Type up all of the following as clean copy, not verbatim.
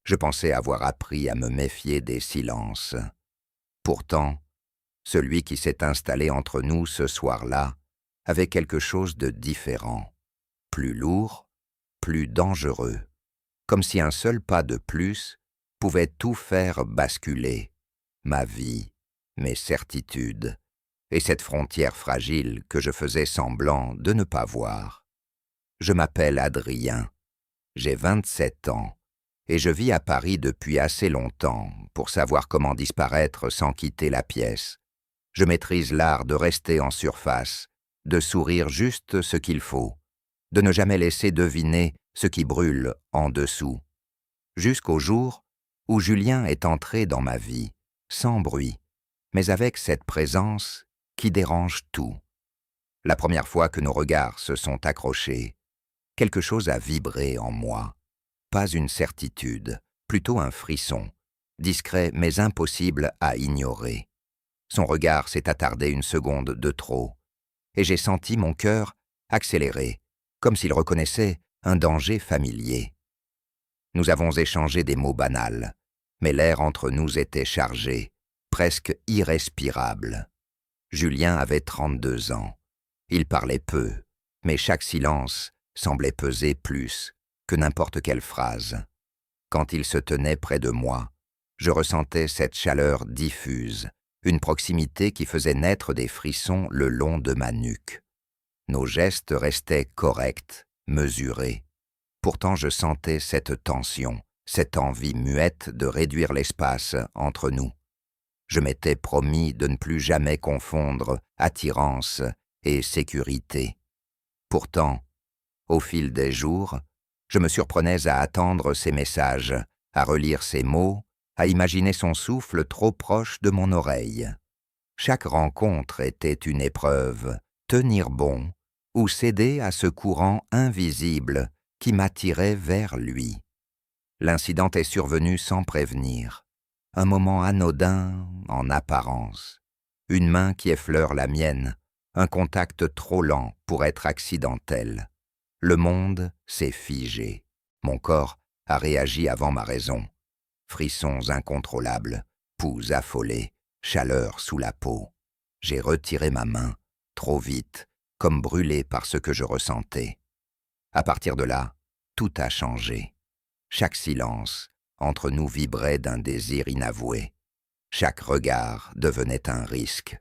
Je pensais avoir appris à me méfier des silences. Pourtant, celui qui s'est installé entre nous ce soir-là avait quelque chose de différent, plus lourd, plus dangereux, comme si un seul pas de plus pouvait tout faire basculer, ma vie, mes certitudes, et cette frontière fragile que je faisais semblant de ne pas voir. Je m'appelle Adrien, j'ai 27 ans, et je vis à Paris depuis assez longtemps pour savoir comment disparaître sans quitter la pièce. Je maîtrise l'art de rester en surface, de sourire juste ce qu'il faut, de ne jamais laisser deviner ce qui brûle en dessous. Jusqu'au jour où Julien est entré dans ma vie, sans bruit, mais avec cette présence qui dérange tout. La première fois que nos regards se sont accrochés, quelque chose a vibré en moi. Pas une certitude, plutôt un frisson, discret mais impossible à ignorer. Son regard s'est attardé une seconde de trop, et j'ai senti mon cœur accélérer, comme s'il reconnaissait un danger familier. Nous avons échangé des mots banals, mais l'air entre nous était chargé, presque irrespirable. Julien avait 32 ans. Il parlait peu, mais chaque silence semblait peser plus que n'importe quelle phrase. Quand il se tenait près de moi, je ressentais cette chaleur diffuse, une proximité qui faisait naître des frissons le long de ma nuque. Nos gestes restaient corrects, mesurés. Pourtant je sentais cette tension, cette envie muette de réduire l'espace entre nous. Je m'étais promis de ne plus jamais confondre attirance et sécurité. Pourtant, au fil des jours, je me surprenais à attendre ses messages, à relire ses mots, à imaginer son souffle trop proche de mon oreille. Chaque rencontre était une épreuve, tenir bon ou céder à ce courant invisible qui m'attirait vers lui. L'incident est survenu sans prévenir. Un moment anodin en apparence. Une main qui effleure la mienne, un contact trop lent pour être accidentel. Le monde s'est figé. Mon corps a réagi avant ma raison. Frissons incontrôlables, pouls affolés, chaleur sous la peau. J'ai retiré ma main, trop vite, comme brûlé par ce que je ressentais. À partir de là, tout a changé. Chaque silence entre nous vibrait d'un désir inavoué. Chaque regard devenait un risque.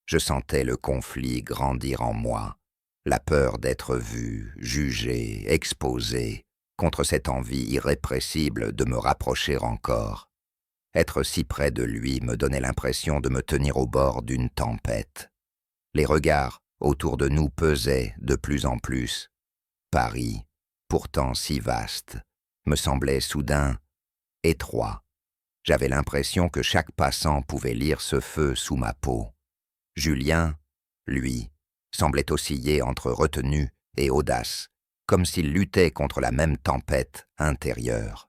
Je sentais le conflit grandir en moi, la peur d'être vu, jugé, exposé, contre cette envie irrépressible de me rapprocher encore. Être si près de lui me donnait l'impression de me tenir au bord d'une tempête. Les regards autour de nous pesaient de plus en plus. Paris, pourtant si vaste, me semblait soudain étroit. J'avais l'impression que chaque passant pouvait lire ce feu sous ma peau. Julien, lui, semblait osciller entre retenue et audace, comme s'il luttait contre la même tempête intérieure.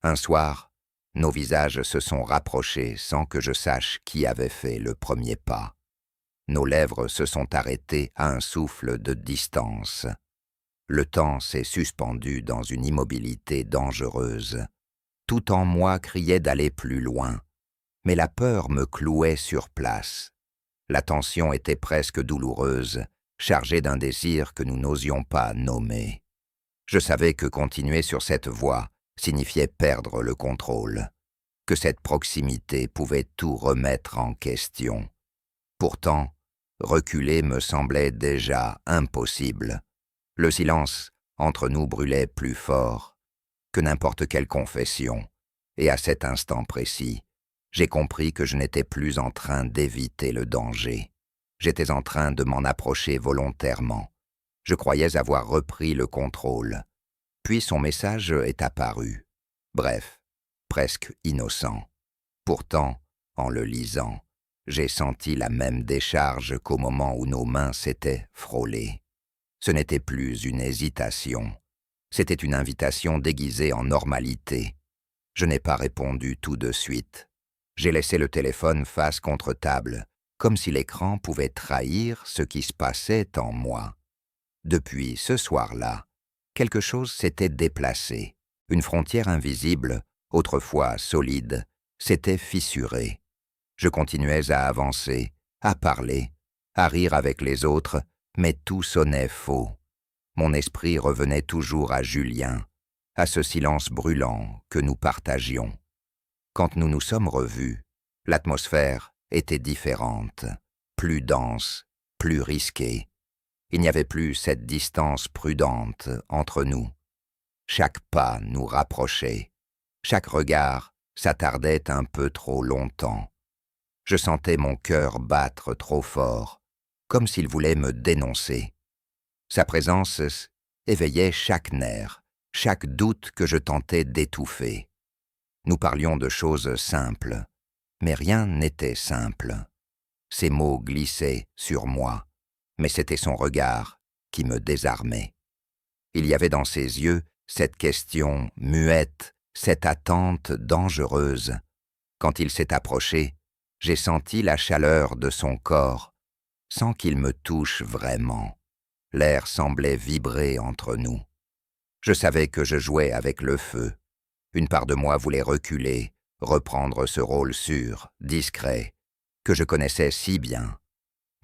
Un soir, nos visages se sont rapprochés sans que je sache qui avait fait le premier pas. Nos lèvres se sont arrêtées à un souffle de distance. Le temps s'est suspendu dans une immobilité dangereuse. Tout en moi criait d'aller plus loin, mais la peur me clouait sur place. La tension était presque douloureuse, chargée d'un désir que nous n'osions pas nommer. Je savais que continuer sur cette voie signifiait perdre le contrôle, que cette proximité pouvait tout remettre en question. Pourtant, reculer me semblait déjà impossible. Le silence entre nous brûlait plus fort que n'importe quelle confession, et à cet instant précis, j'ai compris que je n'étais plus en train d'éviter le danger. J'étais en train de m'en approcher volontairement. Je croyais avoir repris le contrôle. Puis son message est apparu. Bref, presque innocent. Pourtant, en le lisant, j'ai senti la même décharge qu'au moment où nos mains s'étaient frôlées. Ce n'était plus une hésitation. C'était une invitation déguisée en normalité. Je n'ai pas répondu tout de suite. J'ai laissé le téléphone face contre table, comme si l'écran pouvait trahir ce qui se passait en moi. Depuis ce soir-là, quelque chose s'était déplacé. Une frontière invisible autrefois solide, s'était fissuré. Je continuais à avancer, à parler, à rire avec les autres, mais tout sonnait faux. Mon esprit revenait toujours à Julien, à ce silence brûlant que nous partagions. Quand nous nous sommes revus, l'atmosphère était différente, plus dense, plus risquée. Il n'y avait plus cette distance prudente entre nous. Chaque pas nous rapprochait, chaque regard s'attardait un peu trop longtemps. Je sentais mon cœur battre trop fort, comme s'il voulait me dénoncer. Sa présence éveillait chaque nerf, chaque doute que je tentais d'étouffer. Nous parlions de choses simples, mais rien n'était simple. Ses mots glissaient sur moi, mais c'était son regard qui me désarmait. Il y avait dans ses yeux cette question muette, cette attente dangereuse. Quand il s'est approché, j'ai senti la chaleur de son corps, sans qu'il me touche vraiment. L'air semblait vibrer entre nous. Je savais que je jouais avec le feu. Une part de moi voulait reculer, reprendre ce rôle sûr, discret, que je connaissais si bien.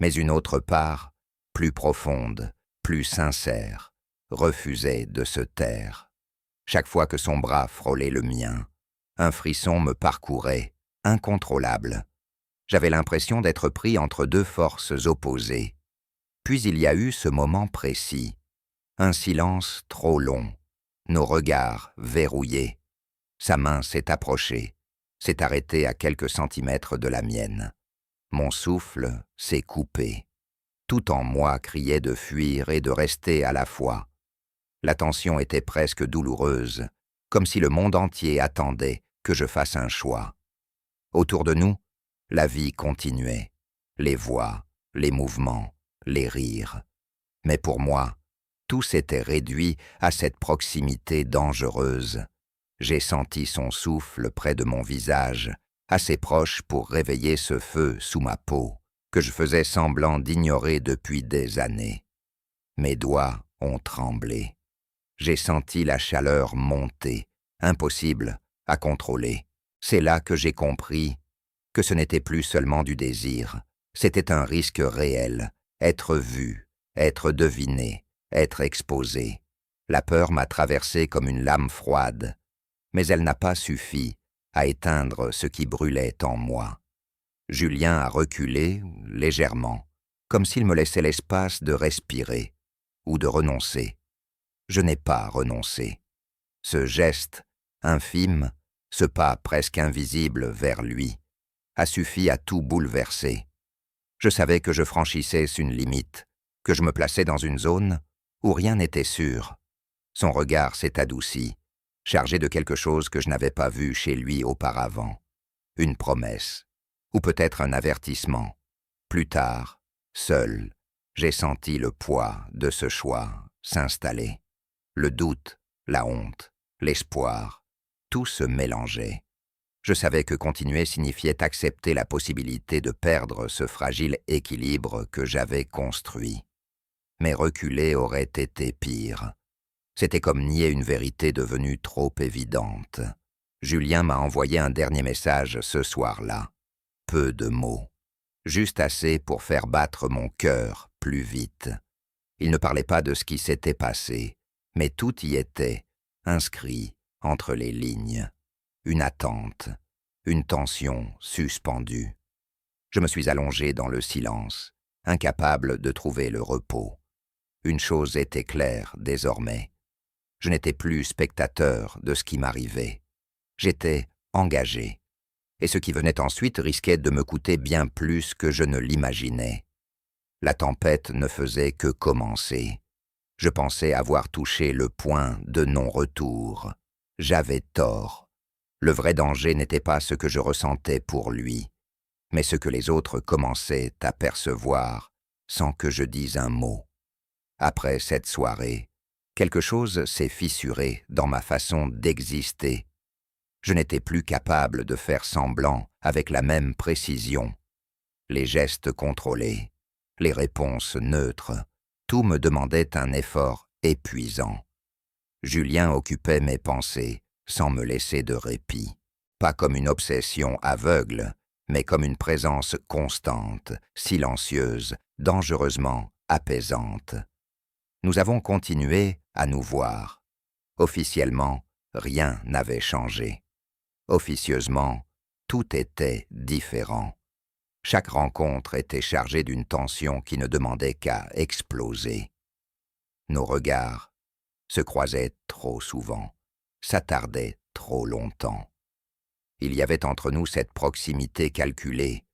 Mais une autre part, plus profonde, plus sincère, refusait de se taire. Chaque fois que son bras frôlait le mien, un frisson me parcourait, incontrôlable. J'avais l'impression d'être pris entre deux forces opposées. Puis il y a eu ce moment précis, un silence trop long, nos regards verrouillés. Sa main s'est approchée, s'est arrêtée à quelques centimètres de la mienne. Mon souffle s'est coupé. Tout en moi criait de fuir et de rester à la fois. La tension était presque douloureuse, comme si le monde entier attendait que je fasse un choix. Autour de nous, la vie continuait, les voix, les mouvements, les rires. Mais pour moi, tout s'était réduit à cette proximité dangereuse. J'ai senti son souffle près de mon visage, assez proche pour réveiller ce feu sous ma peau, que je faisais semblant d'ignorer depuis des années. Mes doigts ont tremblé. J'ai senti la chaleur monter, impossible à contrôler. C'est là que j'ai compris que ce n'était plus seulement du désir, c'était un risque réel, être vu, être deviné, être exposé. La peur m'a traversé comme une lame froide, mais elle n'a pas suffi à éteindre ce qui brûlait en moi. Julien a reculé légèrement, comme s'il me laissait l'espace de respirer ou de renoncer. Je n'ai pas renoncé. Ce geste, infime, ce pas presque invisible vers lui, a suffi à tout bouleverser. Je savais que je franchissais une limite, que je me plaçais dans une zone où rien n'était sûr. Son regard s'est adouci, chargé de quelque chose que je n'avais pas vu chez lui auparavant. Une promesse, ou peut-être un avertissement. Plus tard, seul, j'ai senti le poids de ce choix s'installer. Le doute, la honte, l'espoir, tout se mélangeait. Je savais que continuer signifiait accepter la possibilité de perdre ce fragile équilibre que j'avais construit. Mais reculer aurait été pire. C'était comme nier une vérité devenue trop évidente. Julien m'a envoyé un dernier message ce soir-là. Peu de mots. Juste assez pour faire battre mon cœur plus vite. Il ne parlait pas de ce qui s'était passé, mais tout y était, inscrit entre les lignes. Une attente, une tension suspendue. Je me suis allongé dans le silence, incapable de trouver le repos. Une chose était claire désormais. Je n'étais plus spectateur de ce qui m'arrivait. J'étais engagé. Et ce qui venait ensuite risquait de me coûter bien plus que je ne l'imaginais. La tempête ne faisait que commencer. Je pensais avoir touché le point de non-retour. J'avais tort. Le vrai danger n'était pas ce que je ressentais pour lui, mais ce que les autres commençaient à percevoir sans que je dise un mot. Après cette soirée, quelque chose s'est fissuré dans ma façon d'exister. Je n'étais plus capable de faire semblant avec la même précision. Les gestes contrôlés, les réponses neutres, tout me demandait un effort épuisant. Julien occupait mes pensées, sans me laisser de répit. Pas comme une obsession aveugle, mais comme une présence constante, silencieuse, dangereusement apaisante. Nous avons continué à nous voir. Officiellement, rien n'avait changé. Officieusement, tout était différent. Chaque rencontre était chargée d'une tension qui ne demandait qu'à exploser. Nos regards se croisaient trop souvent, s'attardaient trop longtemps. Il y avait entre nous cette proximité calculée,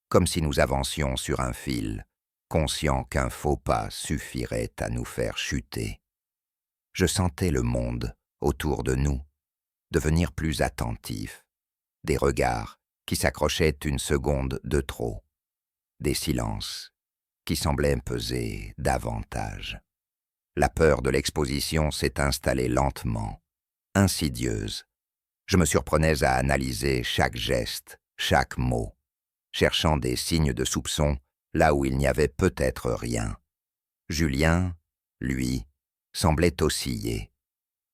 comme si nous avancions sur un fil, conscients qu'un faux pas suffirait à nous faire chuter. Je sentais le monde autour de nous devenir plus attentif, des regards qui s'accrochaient une seconde de trop, des silences qui semblaient peser davantage. La peur de l'exposition s'est installée lentement, insidieuse. Je me surprenais à analyser chaque geste, chaque mot, cherchant des signes de soupçon là où il n'y avait peut-être rien. Julien, lui, semblait osciller.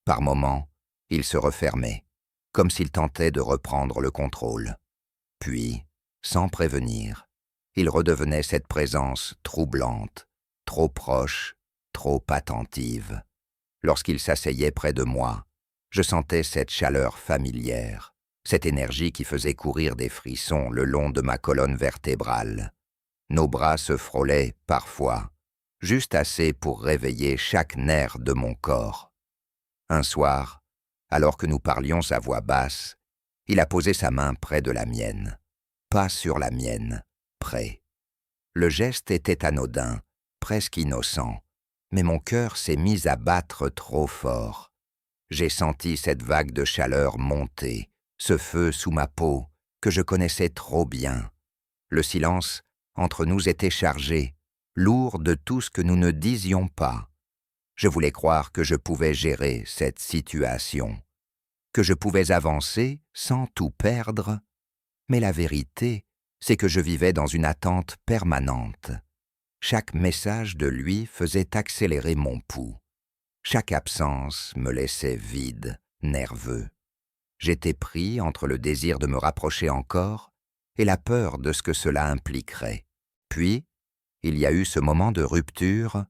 Par moments, il se refermait, comme s'il tentait de reprendre le contrôle. Puis, sans prévenir, il redevenait cette présence troublante, trop proche, trop attentive. Lorsqu'il s'asseyait près de moi, je sentais cette chaleur familière, cette énergie qui faisait courir des frissons le long de ma colonne vertébrale. Nos bras se frôlaient parfois, juste assez pour réveiller chaque nerf de mon corps. Un soir, alors que nous parlions à voix basse, il a posé sa main près de la mienne. Pas sur la mienne, près. Le geste était anodin, presque innocent, mais mon cœur s'est mis à battre trop fort. J'ai senti cette vague de chaleur monter, ce feu sous ma peau que je connaissais trop bien. Le silence entre nous était chargé, lourd de tout ce que nous ne disions pas. Je voulais croire que je pouvais gérer cette situation, que je pouvais avancer sans tout perdre, mais la vérité, c'est que je vivais dans une attente permanente. Chaque message de lui faisait accélérer mon pouls. Chaque absence me laissait vide, nerveux. J'étais pris entre le désir de me rapprocher encore et la peur de ce que cela impliquerait. Puis, il y a eu ce moment de rupture,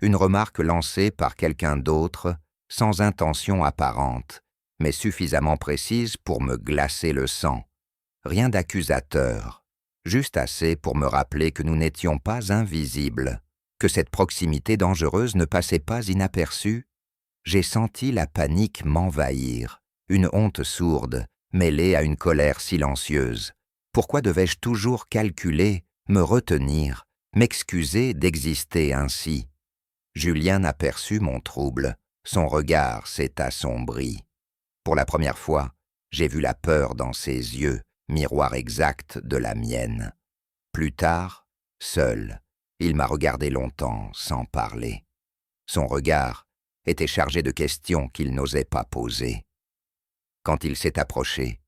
une remarque lancée par quelqu'un d'autre, sans intention apparente, mais suffisamment précise pour me glacer le sang. Rien d'accusateur, juste assez pour me rappeler que nous n'étions pas invisibles, que cette proximité dangereuse ne passait pas inaperçue. J'ai senti la panique m'envahir, une honte sourde, mêlée à une colère silencieuse. Pourquoi devais-je toujours calculer, me retenir, m'excuser d'exister ainsi? Julien aperçut mon trouble, son regard s'est assombri. Pour la première fois, j'ai vu la peur dans ses yeux, miroir exact de la mienne. Plus tard, seul, il m'a regardé longtemps sans parler. Son regard était chargé de questions qu'il n'osait pas poser. Quand il s'est approché,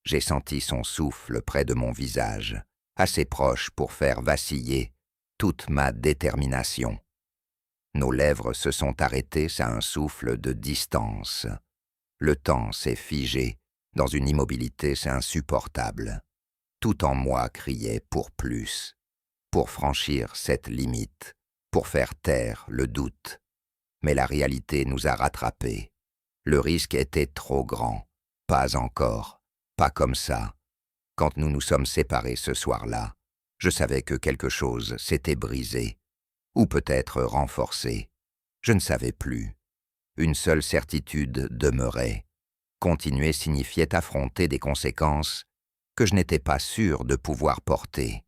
j'ai senti son souffle près de mon visage, assez proche pour faire vaciller toute ma détermination. Nos lèvres se sont arrêtées à un souffle de distance. Le temps s'est figé dans une immobilité insupportable. Tout en moi criait pour plus, pour franchir cette limite, pour faire taire le doute. Mais la réalité nous a rattrapés. Le risque était trop grand. Pas encore, pas comme ça. Quand nous nous sommes séparés ce soir-là, je savais que quelque chose s'était brisé, ou peut-être renforcé. Je ne savais plus. Une seule certitude demeurait. Continuer signifiait affronter des conséquences que je n'étais pas sûr de pouvoir porter.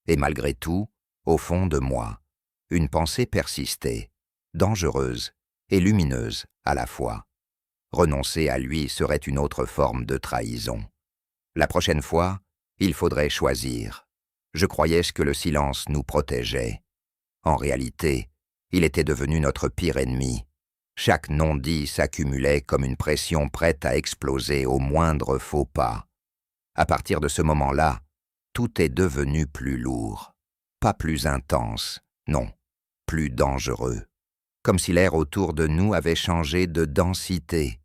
Et malgré tout, au fond de moi, une pensée persistait, dangereuse et lumineuse à la fois. Renoncer à lui serait une autre forme de trahison. La prochaine fois, il faudrait choisir. Je croyais que le silence nous protégeait. En réalité, il était devenu notre pire ennemi. Chaque non-dit s'accumulait comme une pression prête à exploser au moindre faux pas. À partir de ce moment-là, tout est devenu plus lourd. Pas plus intense, non, plus dangereux. Comme si l'air autour de nous avait changé de densité.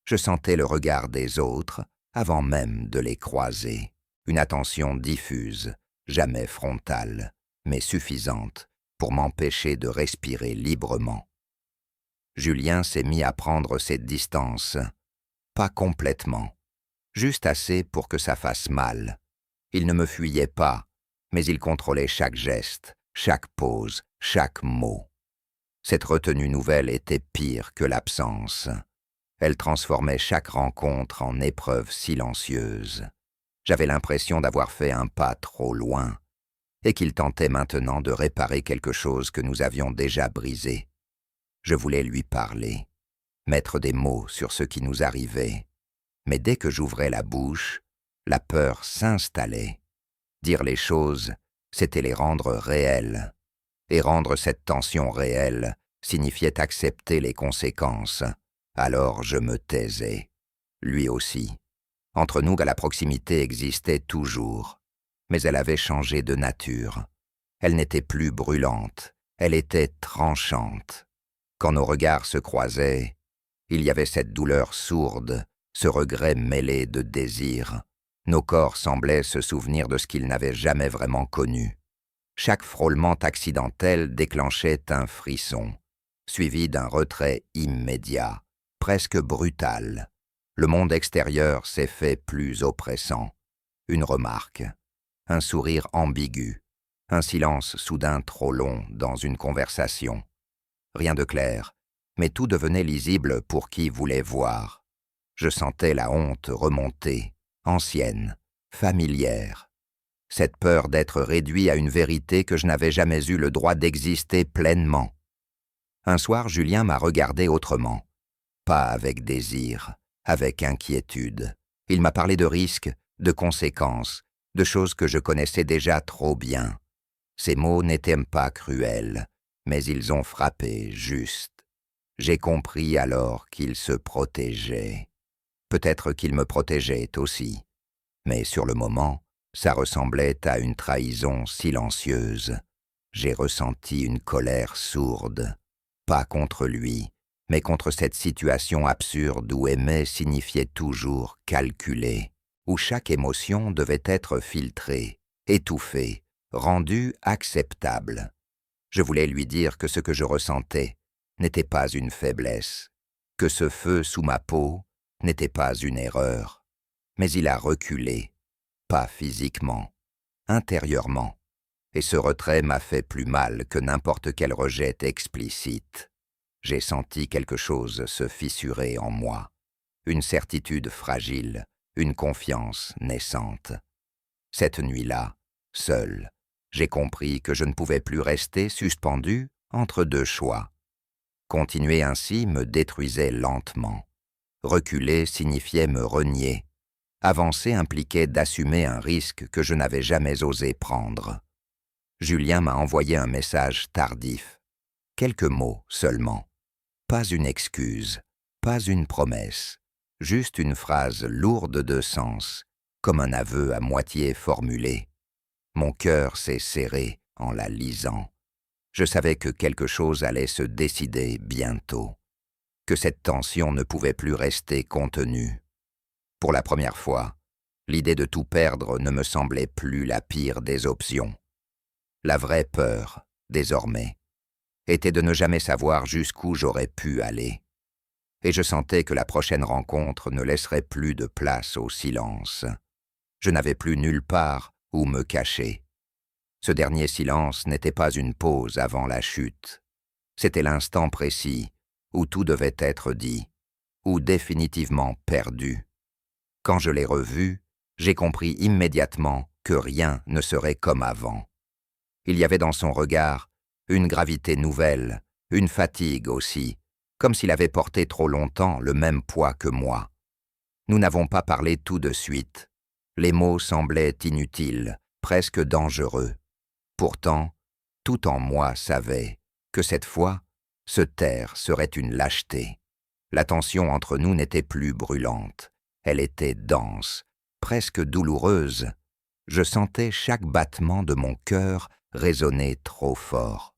Je sentais le regard des autres avant même de les croiser. Une attention diffuse, jamais frontale, mais suffisante pour m'empêcher de respirer librement. Julien s'est mis à prendre cette distance, pas complètement, juste assez pour que ça fasse mal. Il ne me fuyait pas, mais il contrôlait chaque geste, chaque pose, chaque mot. Cette retenue nouvelle était pire que l'absence. Elle transformait chaque rencontre en épreuve silencieuse. J'avais l'impression d'avoir fait un pas trop loin, et qu'il tentait maintenant de réparer quelque chose que nous avions déjà brisé. Je voulais lui parler, mettre des mots sur ce qui nous arrivait, mais dès que j'ouvrais la bouche, la peur s'installait. Dire les choses, c'était les rendre réelles, et rendre cette tension réelle signifiait accepter les conséquences. Alors je me taisais, lui aussi. Entre nous, la proximité existait toujours, mais elle avait changé de nature. Elle n'était plus brûlante, elle était tranchante. Quand nos regards se croisaient, il y avait cette douleur sourde, ce regret mêlé de désir. Nos corps semblaient se souvenir de ce qu'ils n'avaient jamais vraiment connu. Chaque frôlement accidentel déclenchait un frisson, suivi d'un retrait immédiat, presque brutal. Le monde extérieur s'est fait plus oppressant. Une remarque, un sourire ambigu, un silence soudain trop long dans une conversation. Rien de clair, mais tout devenait lisible pour qui voulait voir. Je sentais la honte remonter, ancienne, familière. Cette peur d'être réduit à une vérité que je n'avais jamais eu le droit d'exister pleinement. Un soir, Julien m'a regardé autrement. Pas avec désir, avec inquiétude. Il m'a parlé de risques, de conséquences, de choses que je connaissais déjà trop bien. Ces mots n'étaient pas cruels, mais ils ont frappé juste. J'ai compris alors qu'il se protégeait. Peut-être qu'il me protégeait aussi, mais sur le moment, ça ressemblait à une trahison silencieuse. J'ai ressenti une colère sourde, pas contre lui, mais contre cette situation absurde où aimer signifiait toujours calculer, où chaque émotion devait être filtrée, étouffée, rendue acceptable. Je voulais lui dire que ce que je ressentais n'était pas une faiblesse, que ce feu sous ma peau n'était pas une erreur, mais il a reculé, pas physiquement, intérieurement, et ce retrait m'a fait plus mal que n'importe quel rejet explicite. J'ai senti quelque chose se fissurer en moi, une certitude fragile, une confiance naissante. Cette nuit-là, seul, j'ai compris que je ne pouvais plus rester suspendu entre deux choix. Continuer ainsi me détruisait lentement. Reculer signifiait me renier. Avancer impliquait d'assumer un risque que je n'avais jamais osé prendre. Julien m'a envoyé un message tardif. Quelques mots seulement. Pas une excuse, pas une promesse. Juste une phrase lourde de sens, comme un aveu à moitié formulé. Mon cœur s'est serré en la lisant. Je savais que quelque chose allait se décider bientôt, que cette tension ne pouvait plus rester contenue. Pour la première fois, l'idée de tout perdre ne me semblait plus la pire des options. La vraie peur, désormais, était de ne jamais savoir jusqu'où j'aurais pu aller. Et je sentais que la prochaine rencontre ne laisserait plus de place au silence. Je n'avais plus nulle part où me cacher. Ce dernier silence n'était pas une pause avant la chute. C'était l'instant précis où tout devait être dit, ou définitivement perdu. Quand je l'ai revu, j'ai compris immédiatement que rien ne serait comme avant. Il y avait dans son regard une gravité nouvelle, une fatigue aussi, comme s'il avait porté trop longtemps le même poids que moi. Nous n'avons pas parlé tout de suite. Les mots semblaient inutiles, presque dangereux. Pourtant, tout en moi savait que cette fois, se taire serait une lâcheté. La tension entre nous n'était plus brûlante. Elle était dense, presque douloureuse. Je sentais chaque battement de mon cœur résonner trop fort.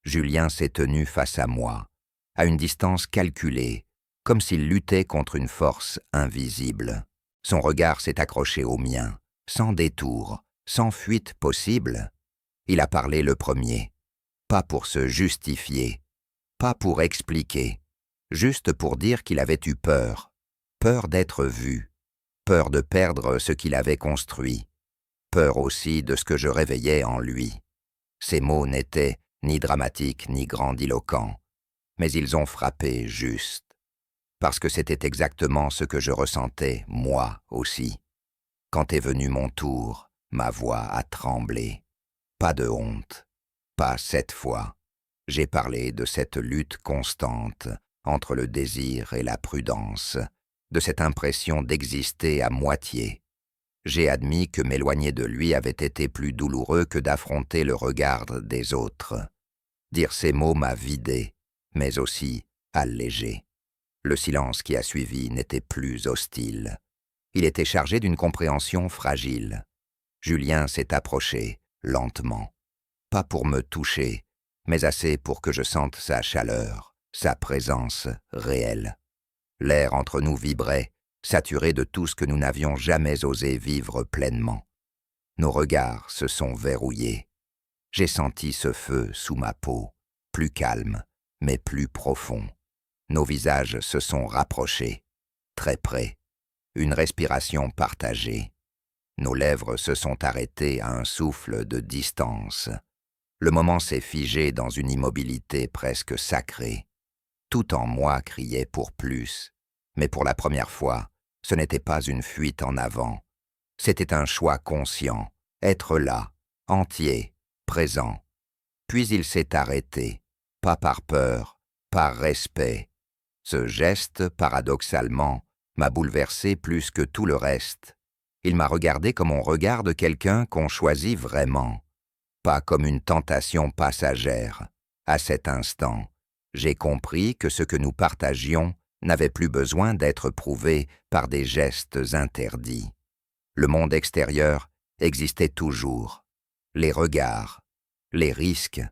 Julien s'est tenu face à moi, à une distance calculée, comme s'il luttait contre une force invisible. Son regard s'est accroché au mien, sans détour, sans fuite possible. Il a parlé le premier, pas pour se justifier, pas pour expliquer, juste pour dire qu'il avait eu peur, peur d'être vu, peur de perdre ce qu'il avait construit, peur aussi de ce que je réveillais en lui. Ces mots n'étaient ni dramatiques ni grandiloquents, mais ils ont frappé juste, parce que c'était exactement ce que je ressentais, moi aussi. Quand est venu mon tour, ma voix a tremblé. Pas de honte, pas cette fois. J'ai parlé de cette lutte constante entre le désir et la prudence, de cette impression d'exister à moitié. J'ai admis que m'éloigner de lui avait été plus douloureux que d'affronter le regard des autres. Dire ces mots m'a vidé, mais aussi allégé. Le silence qui a suivi n'était plus hostile. Il était chargé d'une compréhension fragile. Julien s'est approché, lentement. Pas pour me toucher, mais assez pour que je sente sa chaleur, sa présence réelle. L'air entre nous vibrait, saturé de tout ce que nous n'avions jamais osé vivre pleinement. Nos regards se sont verrouillés. J'ai senti ce feu sous ma peau, plus calme, mais plus profond. Nos visages se sont rapprochés, très près, une respiration partagée. Nos lèvres se sont arrêtées à un souffle de distance. Le moment s'est figé dans une immobilité presque sacrée. Tout en moi criait pour plus, mais pour la première fois, ce n'était pas une fuite en avant. C'était un choix conscient, être là, entier, présent. Puis il s'est arrêté, pas par peur, par respect. Ce geste, paradoxalement, m'a bouleversé plus que tout le reste. Il m'a regardé comme on regarde quelqu'un qu'on choisit vraiment, pas comme une tentation passagère. À cet instant, j'ai compris que ce que nous partagions n'avait plus besoin d'être prouvé par des gestes interdits. Le monde extérieur existait toujours. Les regards, les risques,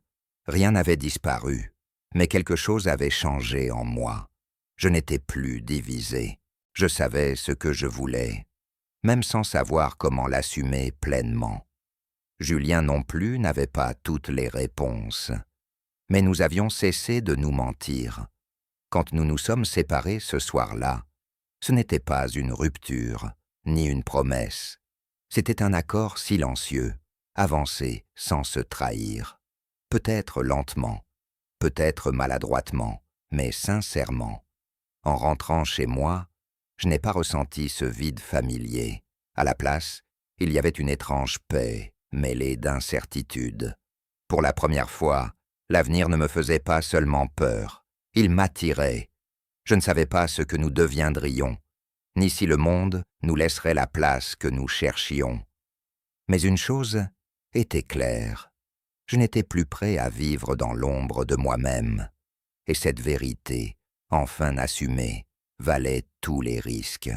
rien n'avait disparu, mais quelque chose avait changé en moi. Je n'étais plus divisé. Je savais ce que je voulais, même sans savoir comment l'assumer pleinement. Julien non plus n'avait pas toutes les réponses. Mais nous avions cessé de nous mentir. Quand nous nous sommes séparés ce soir-là, ce n'était pas une rupture, ni une promesse. C'était un accord silencieux, avancé sans se trahir. Peut-être lentement, peut-être maladroitement, mais sincèrement. En rentrant chez moi, je n'ai pas ressenti ce vide familier. À la place, il y avait une étrange paix, mêlée d'incertitude. Pour la première fois, l'avenir ne me faisait pas seulement peur, il m'attirait. Je ne savais pas ce que nous deviendrions, ni si le monde nous laisserait la place que nous cherchions. Mais une chose était claire, je n'étais plus prêt à vivre dans l'ombre de moi-même, et cette vérité, enfin assumée, valait tous les risques.